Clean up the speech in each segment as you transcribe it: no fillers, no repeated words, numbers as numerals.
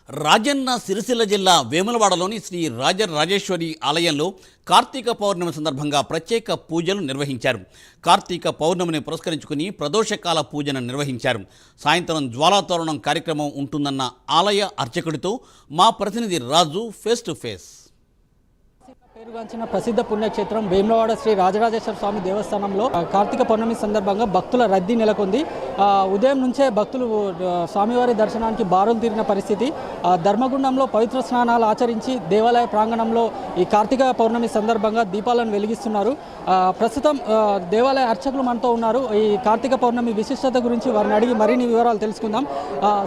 రాజన్న సిరిసిల్ల జిల్లా వేములవాడలోని శ్రీ రాజరాజేశ్వరి ఆలయంలో కార్తీక పౌర్ణమి సందర్భంగా ప్రత్యేక పూజలు నిర్వహించారు. కార్తీక పౌర్ణమిని పురస్కరించుకుని ప్రదోషకాల పూజను నిర్వహించారు. సాయంత్రం జ్వాలాతోరణం కార్యక్రమం ఉంటుందన్న ఆలయ అర్చకుడితో మా ప్రతినిధి రాజు ఫేస్ టు ఫేస్. పేరుగాంచిన ప్రసిద్ధ పుణ్యక్షేత్రం వేములవాడ శ్రీ రాజరాజేశ్వర స్వామి దేవస్థానంలో కార్తీక పౌర్ణమి సందర్భంగా భక్తుల రద్దీ నెలకొంది. ఉదయం నుంచే భక్తులు స్వామివారి దర్శనానికి బారులు తీరిన పరిస్థితి. ధర్మగుండంలో పవిత్ర స్నానాలు ఆచరించి దేవాలయ ప్రాంగణంలో ఈ కార్తీక పౌర్ణమి సందర్భంగా దీపాలను వెలిగిస్తున్నారు. ప్రస్తుతం దేవాలయ అర్చకులు మనతో ఉన్నారు. ఈ కార్తీక పౌర్ణమి విశిష్టత గురించి వారిని అడిగి మరిన్ని వివరాలు తెలుసుకుందాం.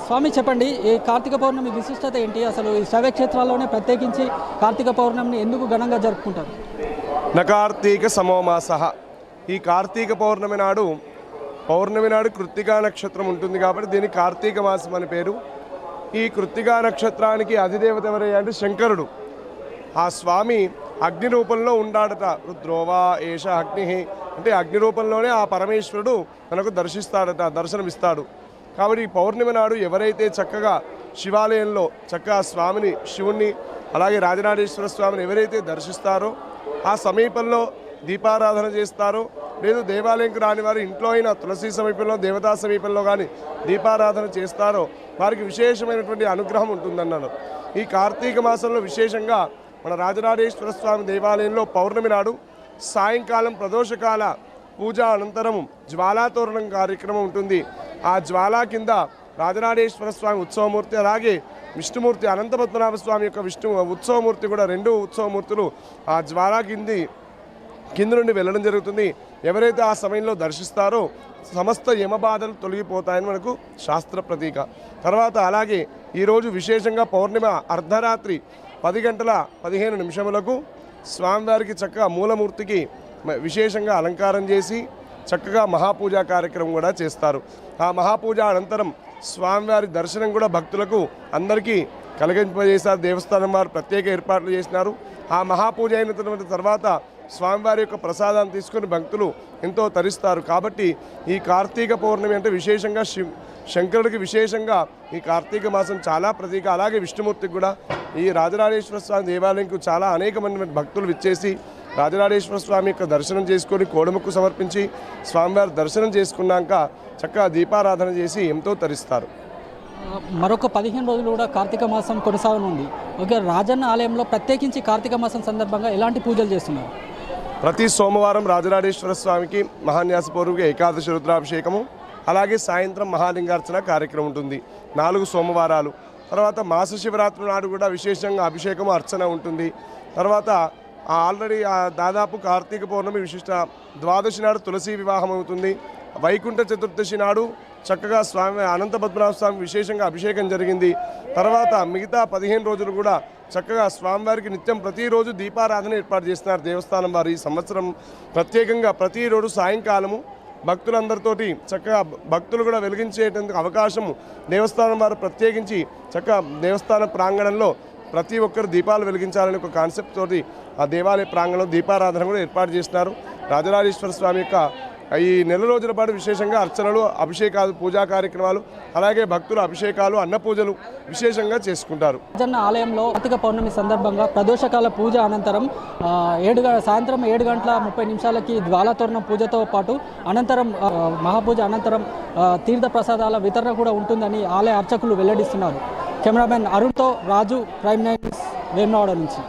స్వామి, చెప్పండి, ఈ కార్తీక పౌర్ణమి విశిష్టత ఏంటి? అసలు ఈ శైవక్షేత్రాల్లోనే ప్రత్యేకించి కార్తీక పౌర్ణమిని ఎందుకు ఘనంగా జరుపుకుంటారు? కార్తీక సమోమాసః. ఈ కార్తీక పౌర్ణమి నాడు కృత్తికా నక్షత్రం ఉంటుంది కాబట్టి దీనికి కార్తీక మాసం అని పేరు. ఈ కృత్తికా నక్షత్రానికి అధిదేవత ఎవరయ్యా అంటే శంకరుడు. ఆ స్వామి అగ్ని రూపంలో ఉండాడట. రుద్రోవా ఏష అగ్ని అంటే అగ్ని రూపంలోనే ఆ పరమేశ్వరుడు మనకు దర్శనమిస్తాడు. కాబట్టి ఈ పౌర్ణమి నాడు ఎవరైతే చక్కగా శివాలయంలో చక్కగా శివుణ్ణి అలాగే రాజరాజేశ్వర స్వామిని ఎవరైతే దర్శిస్తారో ఆ సమీపంలో దీపారాధన చేస్తారో, లేదు దేవాలయంకి రాని వారు ఇంట్లో అయినా తులసి సమీపంలో దేవతా సమీపంలో కానీ దీపారాధన చేస్తారో వారికి విశేషమైనటువంటి అనుగ్రహం ఉంటుందన్నాడు. ఈ కార్తీక మాసంలో విశేషంగా మన రాజరాజేశ్వర స్వామి దేవాలయంలో పౌర్ణమి నాడు సాయంకాలం ప్రదోషకాల పూజ అనంతరం జ్వాలాతోరణం కార్యక్రమం ఉంటుంది. ఆ జ్వాలా కింద రాజరాజేశ్వర స్వామి ఉత్సవమూర్తి, అలాగే విష్ణుమూర్తి అనంతపద్మనాభ స్వామి యొక్క ఉత్సవమూర్తి కూడా, రెండు ఉత్సవమూర్తులు ఆ జ్వాలా కింద నుండి వెళ్ళడం జరుగుతుంది. ఎవరైతే ఆ సమయంలో దర్శిస్తారో సమస్త యమబాధలు తొలగిపోతాయని మనకు శాస్త్ర ప్రతీక. తర్వాత అలాగే ఈరోజు విశేషంగా పౌర్ణిమ అర్ధరాత్రి 10:15 స్వామివారికి చక్కగా మూలమూర్తికి విశేషంగా అలంకారం చేసి చక్కగా మహాపూజా కార్యక్రమం కూడా చేస్తారు. ఆ మహాపూజ అనంతరం స్వామివారి దర్శనం కూడా భక్తులకు అందరికీ కలిగింపజేశారు. దేవస్థానం వారు ప్రత్యేక ఏర్పాట్లు చేసినారు. ఆ మహాపూజ అయిన తర్వాత స్వామివారి యొక్క ప్రసాదాన్ని తీసుకుని భక్తులు ఎంతో తరిస్తారు. కాబట్టి ఈ కార్తీక పౌర్ణమి అంటే విశేషంగా శంకరుడికి విశేషంగా ఈ కార్తీక మాసం చాలా ప్రతీక. అలాగే విష్ణుమూర్తికి కూడా ఈ రాజరాజేశ్వర స్వామి దేవాలయంకు చాలా అనేక మంది భక్తులు విచ్చేసి రాజరాజేశ్వర స్వామి యొక్క దర్శనం చేసుకొని కోడముక్కు సమర్పించి స్వామివారి దర్శనం చేసుకున్నాక చక్కగా దీపారాధన చేసి ఎంతో తరిస్తారు. మరొక 15 రోజులు కూడా కార్తీక మాసం కొనసాగనుంది. ఓకే, రాజన్న ఆలయంలో ప్రత్యేకించి కార్తీక మాసం సందర్భంగా ఎలాంటి పూజలు చేస్తున్నారు? ప్రతి సోమవారం రాజరాజేశ్వర స్వామికి మహాన్యాసపూర్వక ఏకాదశి రుద్రాభిషేకము, అలాగే సాయంత్రం మహాలింగార్చన కార్యక్రమం ఉంటుంది 4 సోమవారాలు. తర్వాత మాస శివరాత్రి నాడు కూడా విశేషంగా అభిషేకము అర్చన ఉంటుంది. తర్వాత ఆల్రెడీ దాదాపు కార్తీక పౌర్ణమి విశిష్ట ద్వాదశి నాడు తులసి వివాహం అవుతుంది. వైకుంఠ చతుర్దశి నాడు చక్కగా స్వామి అనంత పద్మనాభ స్వామి విశేషంగా అభిషేకం జరిగింది. తర్వాత మిగతా 15 రోజులు కూడా చక్కగా స్వామివారికి నిత్యం ప్రతిరోజు దీపారాధన ఏర్పాటు చేస్తున్నారు దేవస్థానం వారు. ఈ సంవత్సరం ప్రత్యేకంగా ప్రతిరోజు సాయంకాలము భక్తులందరితోటి చక్కగా భక్తులు కూడా వెలిగించేటందుకు అవకాశము దేవస్థానం వారు ప్రత్యేకించి చక్కగా దేవస్థాన ప్రాంగణంలో ప్రతి ఒక్కరు దీపాలు వెలిగించాలని ఒక కాన్సెప్ట్ తోటి ఆ దేవాలయ ప్రాంగణంలో దీపారాధన కూడా ఏర్పాటు చేస్తున్నారు. రాజరాజేశ్వర స్వామి యొక్క ఈ నెల రోజుల పాటు విశేషంగా అర్చనలు, అభిషేకాలు, పూజా కార్యక్రమాలు, అలాగే భక్తులు అభిషేకాలు, అన్న పూజలు విశేషంగా చేసుకుంటారు. రాజన్న ఆలయంలో కార్తీక పౌర్ణమి సందర్భంగా ప్రదోషకాల పూజ అనంతరం సాయంత్రం 7:30 జ్వాలాతోరణం పూజతో పాటు అనంతరం మహాపూజ అనంతరం తీర్థ ప్రసాదాల వితరణ కూడా ఉంటుందని ఆలయ అర్చకులు వెల్లడిస్తున్నారు. కెమెరామెన్ అరుణ్తో రాజు, ప్రైమ్ 9 వేములవాడ నుంచి.